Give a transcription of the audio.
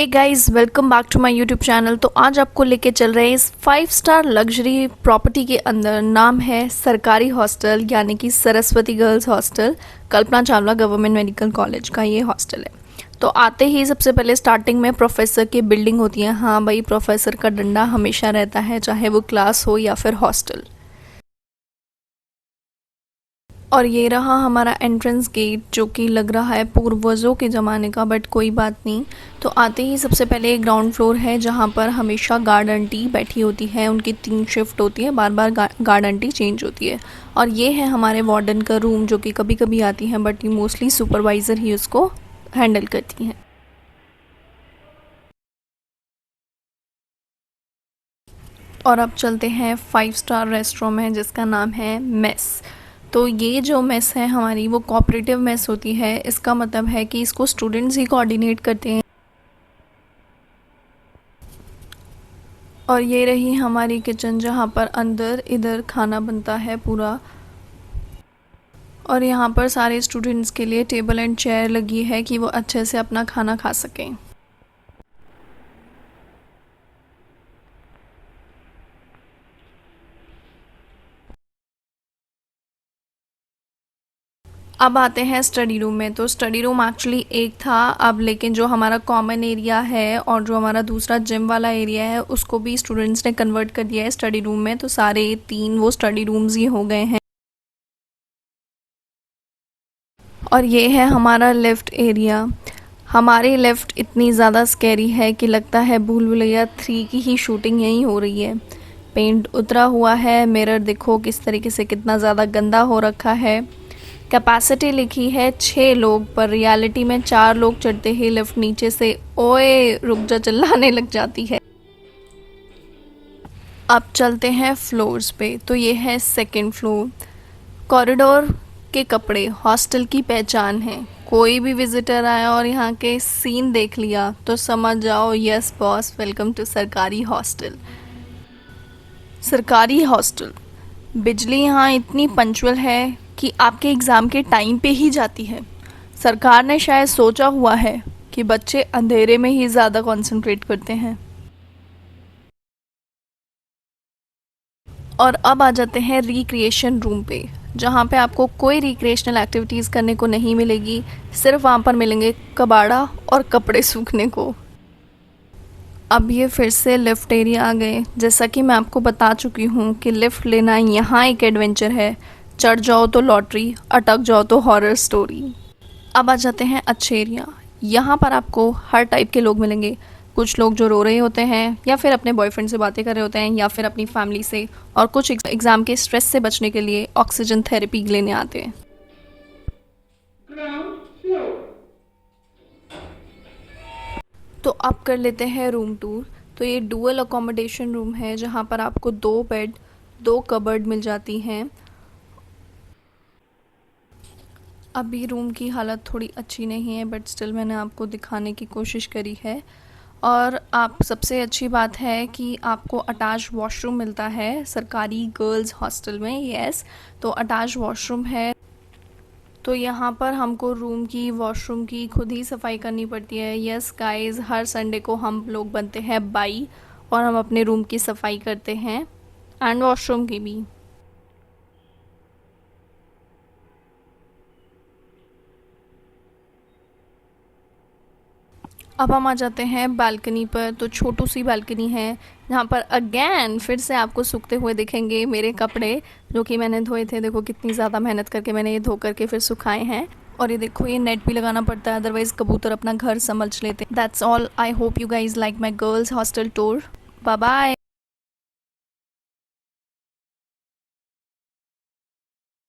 Guys, welcome back to my YouTube channel. तो आज आपको लेके चल रहे हैं इस 5 स्टार लग्जरी प्रॉपर्टी के अंदर। नाम है सरकारी हॉस्टल, यानी कि Saraswati girls hostel, Kalpana Chawla government medical college का ये हॉस्टल है। तो आते ही सबसे पहले स्टार्टिंग में प्रोफेसर की बिल्डिंग होती है। हाँ भाई, प्रोफेसर का डंडा हमेशा रहता है, चाहे वो क्लास हो या फिर हॉस्टल। और ये रहा हमारा एंट्रेंस गेट, जो कि लग रहा है पूर्वजों के ज़माने का, बट कोई बात नहीं। तो आते ही सबसे पहले ग्राउंड फ्लोर है, जहाँ पर हमेशा गार्ड आंटी बैठी होती है। उनकी 3 शिफ्ट होती है, बार बार गार्ड आंटी चेंज होती है। और ये है हमारे वार्डन का रूम, जो कि कभी कभी आती हैं, बट मोस्टली सुपरवाइज़र ही उसको हैंडल करती हैं। और अब चलते हैं 5 स्टार रेस्टोरेंट में, जिसका नाम है मेस। तो ये जो मेस है हमारी, वो कोऑपरेटिव मेस होती है। इसका मतलब है कि इसको स्टूडेंट्स ही कोऑर्डिनेट करते हैं। और ये रही हमारी किचन, जहाँ पर अंदर इधर खाना बनता है पूरा। और यहाँ पर सारे स्टूडेंट्स के लिए टेबल एंड चेयर लगी है कि वो अच्छे से अपना खाना खा सकें। अब आते हैं स्टडी रूम में। तो स्टडी रूम एक्चुअली एक था अब, लेकिन जो हमारा कॉमन एरिया है और जो हमारा दूसरा जिम वाला एरिया है, उसको भी स्टूडेंट्स ने कन्वर्ट कर दिया है स्टडी रूम में। तो सारे 3 वो स्टडी रूम्स ही हो गए हैं। और ये है हमारा लेफ़्ट एरिया। हमारी लेफ़्ट इतनी ज़्यादा स्कैरी है कि लगता है भूल भुलैया 3 की ही शूटिंग यहीं हो रही है। पेंट उतरा हुआ है, मिरर देखो किस तरीके से कितना ज़्यादा गंदा हो रखा है। कैपेसिटी लिखी है 6 लोग, पर रियलिटी में 4 लोग चढ़ते ही लिफ्ट नीचे से ओए रुक जा चिल्लाने लग जाती है। अब चलते हैं फ्लोर्स पे। तो ये है सेकंड फ्लोर। कॉरिडोर के कपड़े हॉस्टल की पहचान है। कोई भी विजिटर आया और यहाँ के सीन देख लिया तो समझ जाओ, यस बॉस, वेलकम टू सरकारी हॉस्टल। सरकारी हॉस्टल। बिजली यहाँ इतनी पंचुअल है कि आपके एग्ज़ाम के टाइम पे ही जाती है। सरकार ने शायद सोचा हुआ है कि बच्चे अंधेरे में ही ज़्यादा कंसंट्रेट करते हैं। और अब आ जाते हैं रिक्रिएशन रूम पे, जहाँ पे आपको कोई रिक्रिएशनल एक्टिविटीज़ करने को नहीं मिलेगी। सिर्फ वहाँ पर मिलेंगे कबाड़ा और कपड़े सूखने को। अब ये फिर से लिफ्ट एरिया आ गए। जैसा कि मैं आपको बता चुकी हूँ कि लिफ्ट लेना यहाँ एक एडवेंचर है। चढ़ जाओ तो लॉटरी, अटक जाओ तो हॉरर स्टोरी। अब आ जाते हैं अच्छे एरिया। यहाँ पर आपको हर टाइप के लोग मिलेंगे। कुछ लोग जो रो रहे होते हैं, या फिर अपने बॉयफ्रेंड से बातें कर रहे होते हैं, या फिर अपनी फैमिली से, और कुछ एग्ज़ाम के स्ट्रेस से बचने के लिए ऑक्सीजन थेरेपी लेने आते हैं। तो अब कर लेते हैं रूम टूर। तो ये डुअल अकोमोडेशन रूम है, जहाँ पर आपको 2 बेड, 2 कबर्ड मिल जाती हैं। अभी रूम की हालत थोड़ी अच्छी नहीं है, बट स्टिल मैंने आपको दिखाने की कोशिश करी है। और आप सबसे अच्छी बात है कि आपको अटैच वॉशरूम मिलता है सरकारी गर्ल्स हॉस्टल में। यस, तो अटैच वॉशरूम है। तो यहाँ पर हमको रूम की, वॉशरूम की खुद ही सफाई करनी पड़ती है। यस गाइस, हर संडे को हम लोग बनते हैं बाई, और हम अपने रूम की सफाई करते हैं, एंड वॉशरूम की भी। अब हम आ जाते हैं बालकनी पर। तो छोटू सी बालकनी है, जहाँ पर अगेन फिर से आपको सूखते हुए दिखेंगे मेरे कपड़े, जो कि मैंने धोए थे। देखो कितनी ज़्यादा मेहनत करके मैंने ये धो करके फिर सुखाए हैं। और ये देखो, ये नेट भी लगाना पड़ता है, अदरवाइज़ कबूतर अपना घर समझ लेते हैं। That's all. I hope you guys like my girls hostel tour. Bye bye.